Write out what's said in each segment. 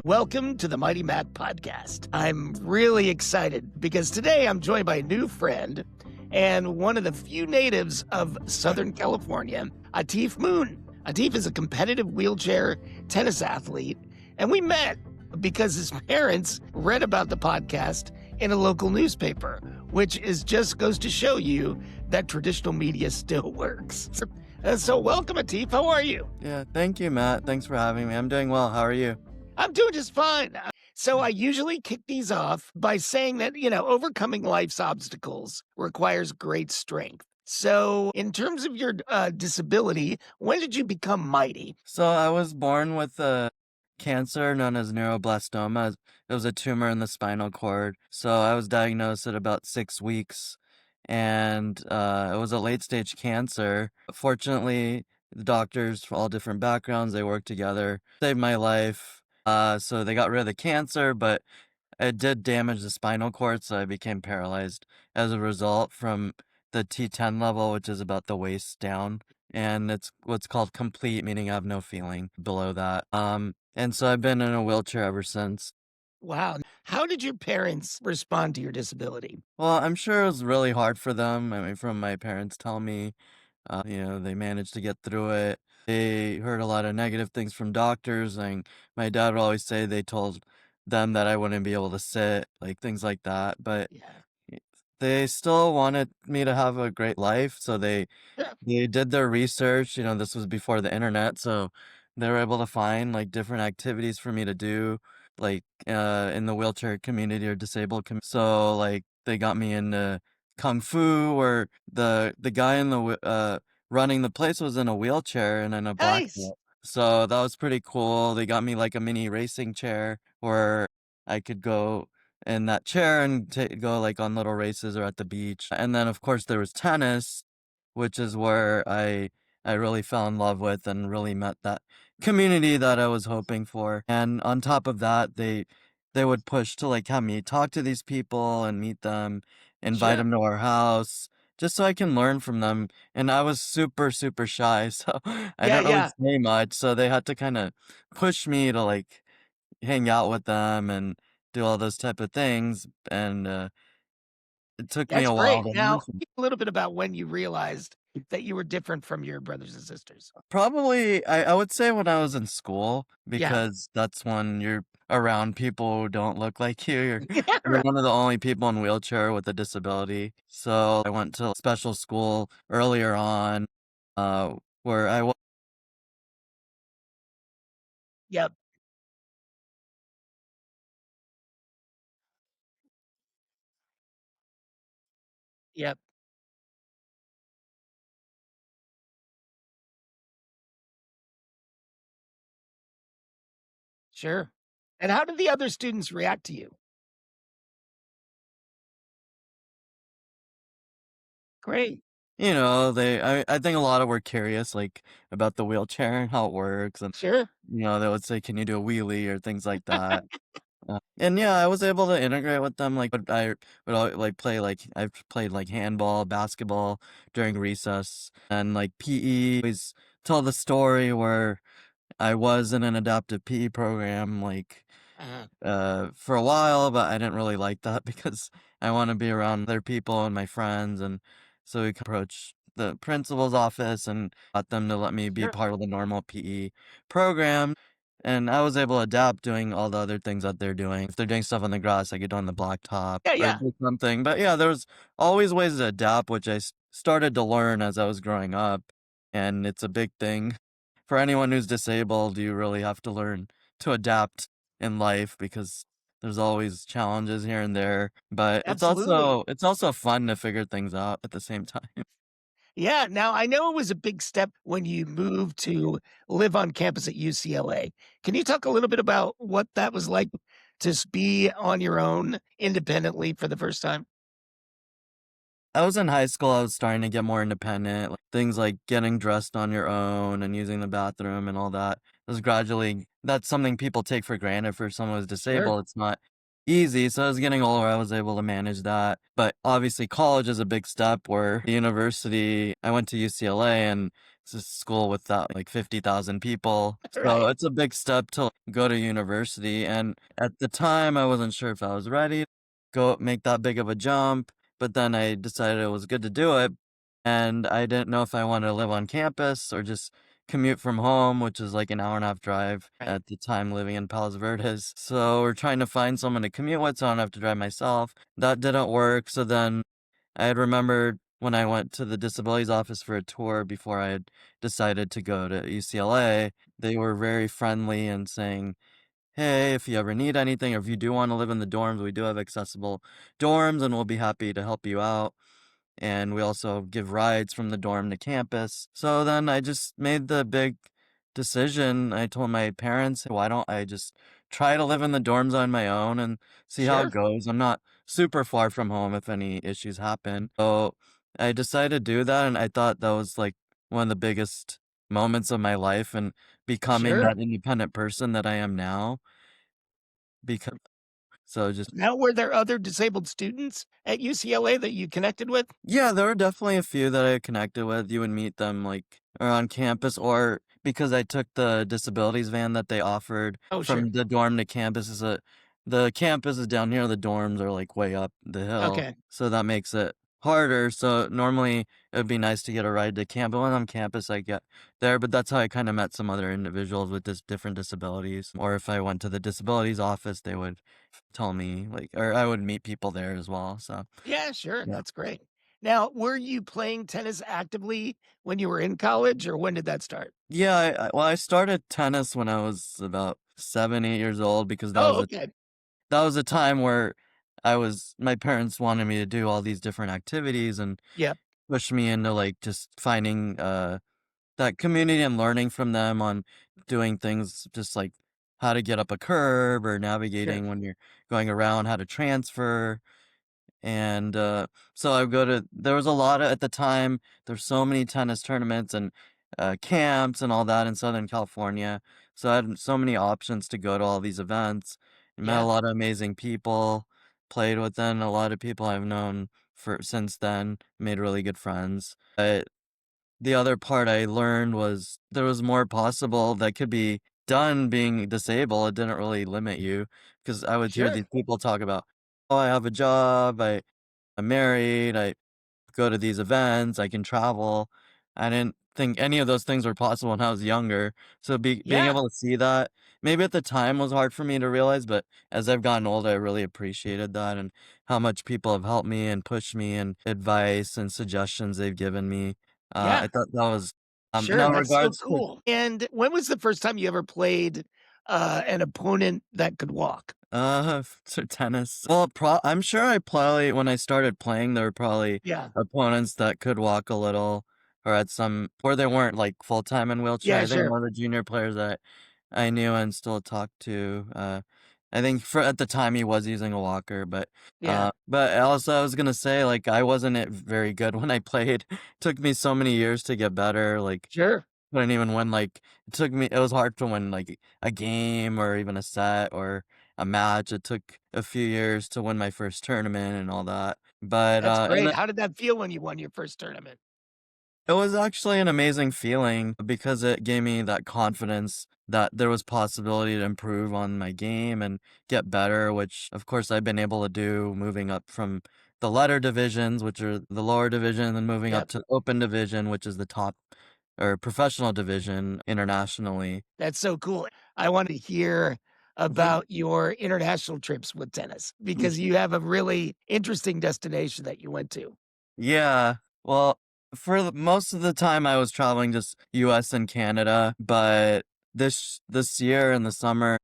Welcome to the Mighty Mac podcast. I'm really excited because today I'm joined by a new friend and one of the few natives of Southern California, Atif Moon. Atif is a competitive wheelchair tennis athlete, and we met because his parents read about the podcast in a local newspaper, which just goes to show you that traditional media still works. So welcome, Atif. How are you? Yeah, thank you, Matt. Thanks for having me. I'm doing well. How are you? I'm doing just fine. So I usually kick these off by saying that, overcoming life's obstacles requires great strength. So in terms of your disability, when did you become mighty? So I was born with a cancer known as neuroblastoma. It was a tumor in the spinal cord. So I was diagnosed at about 6 weeks, and it was a late stage cancer. Fortunately, the doctors from all different backgrounds, they worked together, saved my life. So they got rid of the cancer, but it did damage the spinal cord, so I became paralyzed as a result from the T10 level, which is about the waist down. And it's what's called complete, meaning I have no feeling below that. And so I've been in a wheelchair ever since. Wow. How did your parents respond to your disability? Well, I'm sure it was really hard for them. I mean, from my parents tell me, they managed to get through it. They heard a lot of negative things from doctors. Like my dad would always say they told them that I wouldn't be able to sit, like things like that. But Yeah. they still wanted me to have a great life, so Yeah. they did their research. This was before the internet, so they were able to find like different activities for me to do, like in the wheelchair community or disabled community. So like they got me into kung fu, where the guy in running the place was in a wheelchair and in a black Nice. belt. So that was pretty cool. They got me like a mini racing chair where I could go in that chair and go like on little races or at the beach. And then of course there was tennis, which is where I really fell in love with and really met that community that I was hoping for. And on top of that, they would push to like have me talk to these people and meet them, invite Sure. them to our house, just so I can learn from them. And I was super, super shy, so I Yeah, didn't really yeah. say much. So they had to kind of push me to like hang out with them and do all those type of things, and, it took me That's a while great. to learn Now, from. a little bit about when you realized that you were different from your brothers and sisters. Probably, I would say when I was in school, Yeah. because that's when you're around people who don't look like you. You're Yeah, you're right. one of the only people in wheelchair with a disability. So I went to special school earlier on, uh, where I wa Yep. Yep. Sure. And how did the other students react to you? Great. I think a lot of were curious, like, about the wheelchair and how it works, and, Sure. they would say, "Can you do a wheelie?" or things like that. And yeah, I was able to integrate with them. Like, but I would like play like I've played like handball, basketball during recess, and like PE. Always tell the story where I was in an adaptive PE program, like Uh-huh. for a while, but I didn't really like that because I want to be around other people and my friends, and so we approached the principal's office and got them to let me be Sure. part of the normal PE program. And I was able to adapt doing all the other things that they're doing. If they're doing stuff on the grass, I could do on the blacktop Yeah, or yeah. do something. But yeah, there was always ways to adapt, which started to learn as I was growing up. And it's a big thing for anyone who's disabled. You really have to learn to adapt in life because there's always challenges here and there. But it's Absolutely. also it's also fun to figure things out at the same time. Yeah. Now, I know it was a big step when you moved to live on campus at UCLA. Can you talk a little bit about what that was like to be on your own independently for the first time? I was in high school, I was starting to get more independent, like, things like getting dressed on your own and using the bathroom and all that. Was gradually that's something people take for granted for someone who's Sure. disabled, it's not easy, so as getting older, I was able to manage that, but obviously college is a big step where the university I went to UCLA, and it's a school with that like 50,000 people. So Right. it's a big step to go to university. And at the time, I wasn't sure if I was ready to go make that big of a jump. But then I decided it was good to do it. And I didn't know if I wanted to live on campus or just commute from home, which is like an hour and a half drive Right. at the time living in Palos Verdes. So we're trying to find someone to commute with so I don't have to drive myself. That didn't work. So then I had remembered when I went to the disabilities office for a tour before I had decided to go to UCLA, they were very friendly and saying, "Hey, if you ever need anything, or if you do want to live in the dorms, we do have accessible dorms and we'll be happy to help you out. And we also give rides from the dorm to campus." So then I just made the big decision. I told my parents, why don't I just try to live in the dorms on my own and see how it Sure. goes? I'm not super far from home if any issues happen. So I decided to do that, and I thought that was like one of the biggest moments of my life and becoming Sure. that independent person that I am now. Because so just Now, were there other disabled students at UCLA that you connected with? Yeah, there were definitely a few that I connected with. You would meet them like around campus or because I took the disabilities van that they offered Oh, sure. from the dorm to campus the campus is down here, the dorms are like way up the hill. Okay. So that makes it harder. So normally it would be nice to get a ride to camp, but when I'm campus I get there. But that's how I kind of met some other individuals with different disabilities. Or if I went to the disabilities office, they would tell me like or I would meet people there as well. So Yeah, sure. yeah. That's great. Now, were you playing tennis actively when you were in college, or when did that start? Yeah, well, I started tennis when I was about 7, 8 years old because Oh, okay. that was a time where my parents wanted me to do all these different activities and Yep. push me into, like, just finding, that community and learning from them on doing things just like how to get up a curb or Sure. navigating when you're going around, how to transfer. And, so I would go to there was a lot of at the time, there's so many tennis tournaments and, camps and all that in Southern California, so I had so many options to go to all these events, met a Yeah. lot of amazing people, played with them, a lot of people I've known for since then, made really good friends. The other part I learned was there was more possible that could be done being disabled. It didn't really limit you because I would hear Sure. these people talk about, "Oh, I have a job, I'm married, I go to these events, I can travel." I didn't think any of those things were possible when I was younger. So being Yeah. able to see that, maybe at the time was hard for me to realize, but as I've gotten older, I really appreciated that and how much people have helped me and pushed me and advice and suggestions they've given me. Yeah. I thought that was Sure. now That's so regards to cool. And when was the first time you ever played an opponent that could walk? to tennis. Well, I'm sure I probably when I started playing, there were probably Yeah. opponents that could walk a little, or at some or they weren't like full time in wheelchair. Yeah, I think sure. one of the junior players that I knew and still talk to, I think for at the time he was using a walker, Yeah. but also I was gonna say like I wasn't very good when I played. Took me so many years to get better. Like Sure. couldn't even win, like it was hard to win, like, a game or even a set or a match. It took a few years to win my first tournament and all that. But, That's and great. How did that feel when you won your first tournament? it was actually an amazing feeling because it gave me that confidence that there was possibility to improve on my game and get better, which, of course, I've been able to do moving up from the letter divisions, which are the lower division, and moving up Yep. to open division, which is the top or professional division internationally. That's so cool. I want to hear Mhm. about your international trips with tennis because you have a really interesting destination that you went to. Yeah. Well, for most of the time I was traveling just US and Canada, but this year in the summer,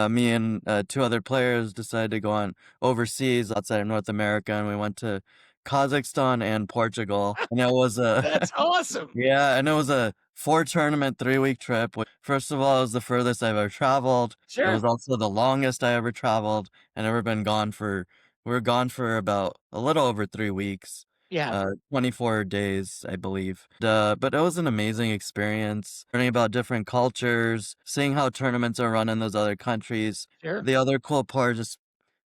me and two other players decided to go on overseas outside of North America, and we went to Kazakhstan and Portugal. And it was a That's awesome. yeah, and it was a 4 tournament 3 week trip. First of all, it was the furthest I've ever traveled. It Sure. was also the longest I ever traveled, and ever been gone for. We were gone for about a little over 3 weeks, Yeah. 24 days, I believe. But it was an amazing experience, learning about different cultures, seeing how tournaments are run in those other countries. Sure. The other cool part is just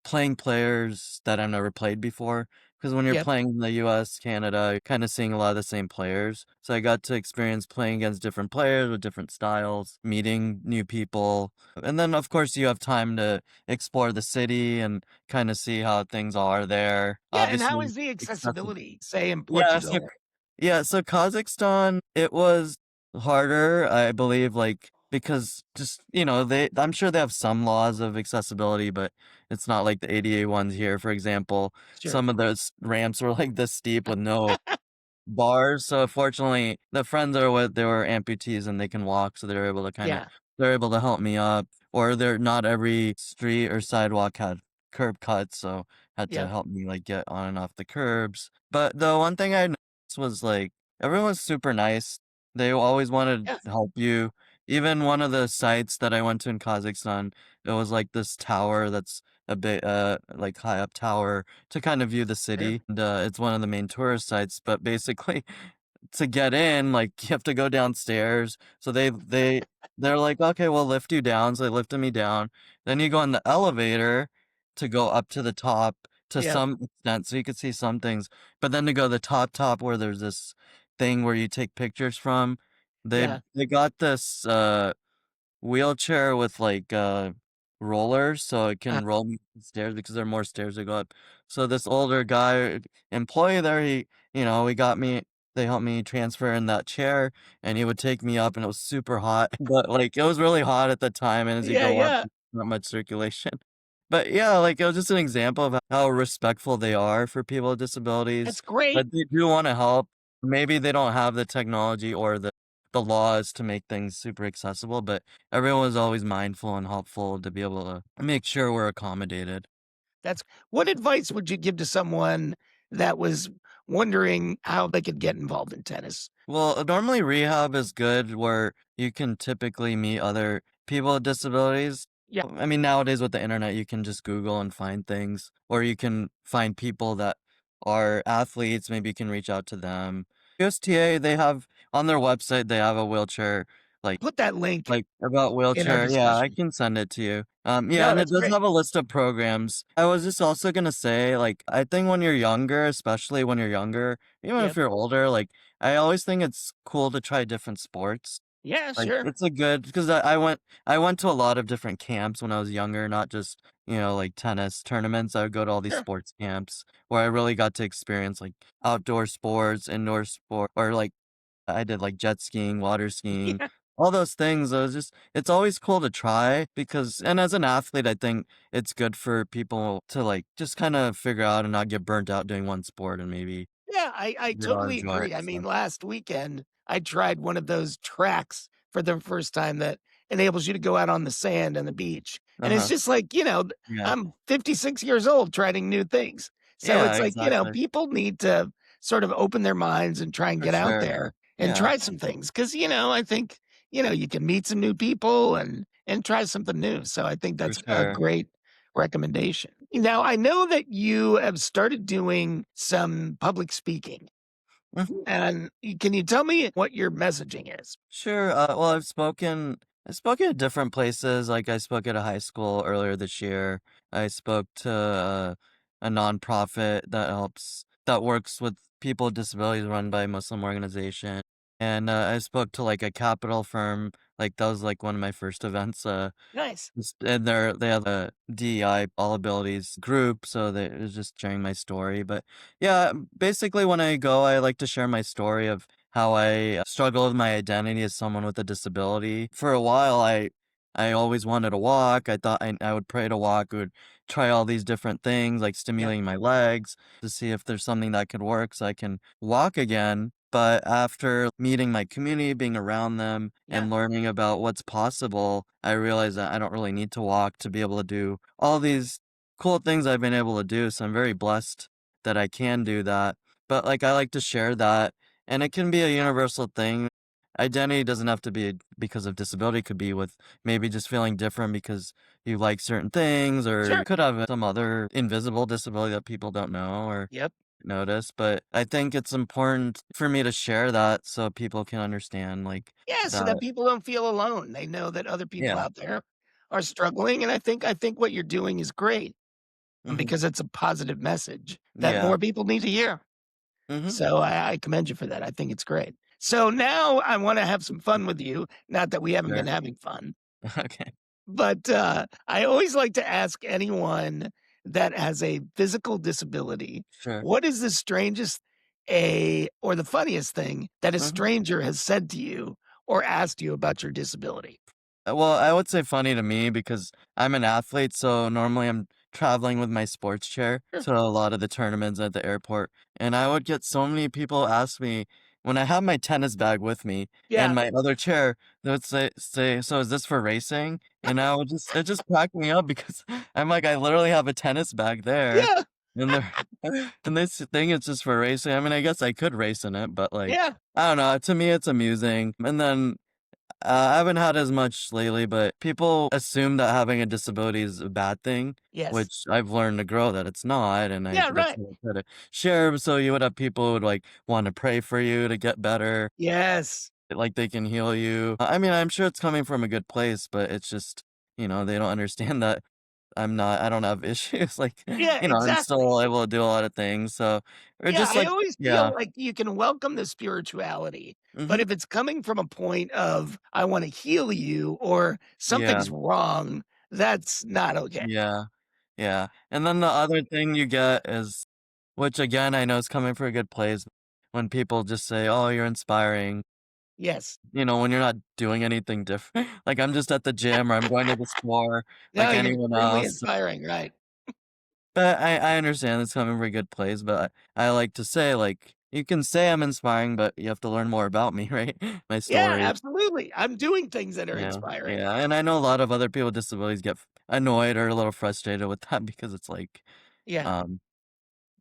playing players that I've never played before, because when you're Yep. playing in the US, Canada, you're kinda seeing a lot of the same players. So I got to experience playing against different players with different styles, meeting new people, and then, of course, you have time to explore the city and kinda see how things are there. Yeah, and how Obviously, is the accessi accessibility, say, in yeah, so Portugal? yeah, so Kazakhstan, it was harder, I believe, like, because just, I'm sure they have some laws of accessibility, but it's not like the ADA ones here, for example. Sure. Some of those ramps were, like, this steep with no bars, so fortunately, the friends are with they were amputees and they can walk, so Yeah. they're able to help me up, or they're not every street or sidewalk had curb cuts, so had to Yep. help me, like, get on and off the curbs. But the one thing I noticed was, like, everyone's super nice. They always wanted Yeah. to help you. Even one of the sites that I went to in Kazakhstan, it was, like, this tower that's a bit, like, high up tower to kind of view the Sure. city, and, it's one of the main tourist sites, but basically, to get in, like, you have to go downstairs, so they're like, "Okay, we'll lift you down," so they lifted me down, then you go in the elevator to go up to the top to Yep. some extent, so you could see some things, but then to go to the top where there's this thing where you take pictures from, Yeah. they got this, wheelchair with, like, rollers so it Uh, can roll me stairs because there are more stairs to go up. So this older guy employee there, he got me they helped me transfer in that chair, and he would take me up, and it was super hot, but, like, it was really hot at the time, and as you yeah, go up, yeah. there's not much circulation. But, yeah, like, it was just an example of how respectful they are for people with disabilities, That's great. but they do wanna help. Maybe they don't have the technology or the laws to make things super accessible, but everyone was always mindful and helpful to be able to make sure we're accommodated. That's what advice would you give to someone that was wondering how they could get involved in tennis? Well, normally rehab is good where you can typically meet other people with disabilities. Yeah. I mean, nowadays with the internet, you can just Google and find things, or you can find people that are athletes. Maybe you can reach out to them. USTA, they have on their website, they have a wheelchair like Put that link about in our wheelchair, yeah, I discussion. can send it to you. Yeah, No, and it that's does great. have a list of programs. I was just also gonna say, like, I think when you're younger, especially when you're younger, even if Yep. you're older, like, I always think it's cool to try different sports. Yeah, Like, sure. it's a good because I went to a lot of different camps when I was younger, not just, like, tennis tournaments. I would go to all these Sure. sports camps where I really got to experience, like, outdoor sports, indoor sport, or, like, I did, like, jet skiing, water skiing, Yeah. all those things. It's always cool to try because and as an athlete, I think it's good for people to, like, just kinda figure out and not get burnt out doing one sport and maybe Yeah, I they'll totally enjoy agree. it, I mean, so last weekend, I tried one of those tracks for the first time that enables you to go out on the sand and the beach. And it's uh-huh. just like, Yeah. I'm 56 years old trying new things. So Yeah, it's like, exactly. people need to sort of open their minds and try and For get out sure. there and Yeah, try some things. Cause, I think, you can meet some new people and try something new. So I think for that's a sure. great recommendation. Now, I know that you have started doing some public speaking. Mhm. And can you tell me what your messaging is? Sure, well, I've spoken at different places, like, I spoke at a high school earlier this year. I spoke to, a nonprofit that works with people with disabilities run by a Muslim organization, and, I spoke to, like, a capital firm, like, that was, like, one of my first events, Nice. and they have a DEI all abilities group, so they it was just sharing my story. But yeah, basically when I go, I like to share my story of how I struggle with my identity as someone with a disability. For a while, I always wanted to walk. I thought I would pray to walk, would try all these different things like Yep. stimulating my legs to see if there's something that could work so I can walk again. But after meeting my community, being around them, Yeah. and learning about what's possible, I realized that I don't really need to walk to be able to do all these cool things I've been able to do. So I'm very blessed that I can do that. But like I like to share that, and it can be a universal thing. Identity doesn't have to be because of disability, it could be with maybe just feeling different because you like certain things, or you Sure. could have some other invisible disability that people don't know or Yep. notice. But I think it's important for me to share that so people can understand like Yeah, so that that. people don't feel alone. They know that other people Yeah. out there are struggling, and I think what you're doing is great. Mhm. because it's a positive message that Yeah. more people need to hear. Mhm. So I commend you for that. I think it's great. So now I want to have some fun with you. Not that we haven't been Sure. having fun, Okay. but I always like to ask anyone that has a physical disability, Sure. what is the strangest a or the funniest thing that a Mhm. stranger has said to you or asked you about your disability? Well, I would say funny to me because I'm an athlete, so normally I'm traveling with my sports chair Sure. to a lot of the tournaments at the airport, and I would get so many people ask me when I have my tennis bag with me and Yeah. my other chair, they would say, "So is this for racing?" And I would just it just cracked me up because I'm like, I literally have a tennis bag there, Yeah. and they're and they think it's just for racing. I mean, I guess I could race in it, but like, Yeah. I don't know. To me, it's amusing, and then I haven't had as much lately, but people assume that having a disability is a bad thing, Yes. which I've learned to grow that it's not, and Yeah. that's Right. what I try to share. So you would have people who would like want to pray for you to get better, Yes. like they can heal you. I mean, I'm sure it's coming from a good place, but it's just, they don't understand that I don't have issues. Like, Yeah. I'm Exactly. still able to do a lot of things. So, or Yeah, just I like, always yeah. feel like you can welcome the spirituality, but Hmm. if it's coming from a point of, "I wanna heal you," or Yeah. "Something's wrong," that's not okay. Yeah. Yeah, and then the other thing you get is which again I know is coming from a good place, when people just say, "Oh, you're inspiring," Yes. when you're not doing anything different. Like, I'm just at the gym or I'm going to the store No, like you're anyone extremely else. inspiring, right. But I understand it's coming from a good place, but I like to say, like, you can say I'm inspiring, but you have to learn more about me, right? My Yeah, story. absolutely. I'm doing things that are Yeah, inspiring. yeah, and I know a lot of other people with disabilities get annoyed or a little frustrated with that because it's like, Yeah. um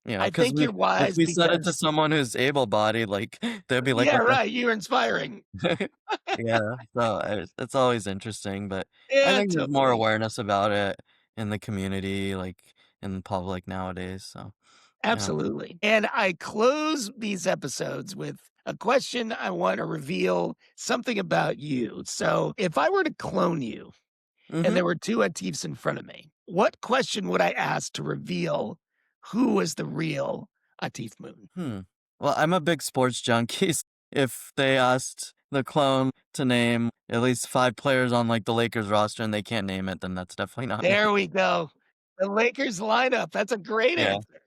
I 'cause think you're if wise we said it to because someone who's able-bodied, like, they'd be like, yeah, "What the" right, you're inspiring. Yeah, so, it's always interesting, but I Yeah, think there's more totally. awareness about it in the community, like, in public nowadays, so, yeah. Absolutely. And I close these episodes with a question I wanna reveal something about you. So, if I were to clone you and Mhm. there were 2 Atifs in front of me, what question would I ask to reveal who was the real Atif Moon? Hmm. Well, I'm a big sports junkie, if they asked the clone to name at least 5 players on, like, the Lakers roster and they can't name it, then that's definitely not me. There we go. The Lakers lineup. That's a great Yeah, answer.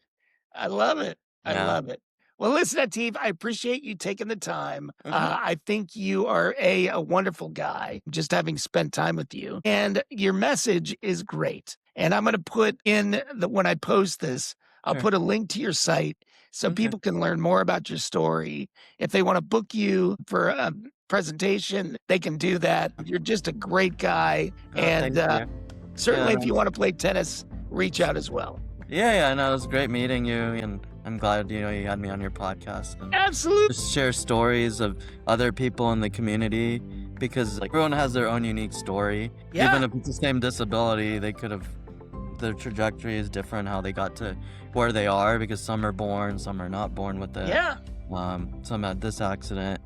I love it. I yeah. love it. Well, listen, Atif, I appreciate you taking the time. Mhm. I think you are a wonderful guy, just having spent time with you. And your message is great. And I'm going to put in the when I post this, I'll Sure. put a link to your site so Okay. people can learn more about your story. If they want to book you for a presentation, they can do that. You're just a great guy. Oh, And thank you. Yeah, certainly, if no. you want to play tennis, reach out as well. Yeah, yeah, no, it was great meeting you, and I'm glad, you had me on your podcast and Absolutely. just share stories of other people in the community because like everyone has their own unique story. Even Yeah. if it's the same disability, they could have their trajectory is different how they got to where they are because some are born, some are not born with it. Yeah. Some had this accident.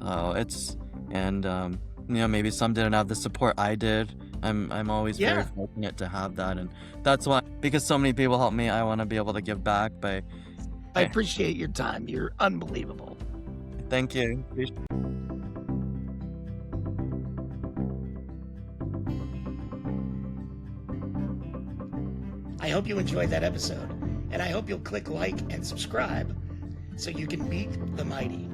It's and maybe some didn't have the support I did. I'm always very Yeah. fortunate to have that, and that's why because so many people help me, I want to be able to give back. I Hey, appreciate your time. You're unbelievable. thank you. I hope you enjoyed that episode, and I hope you'll click like and subscribe so you can meet the mighty.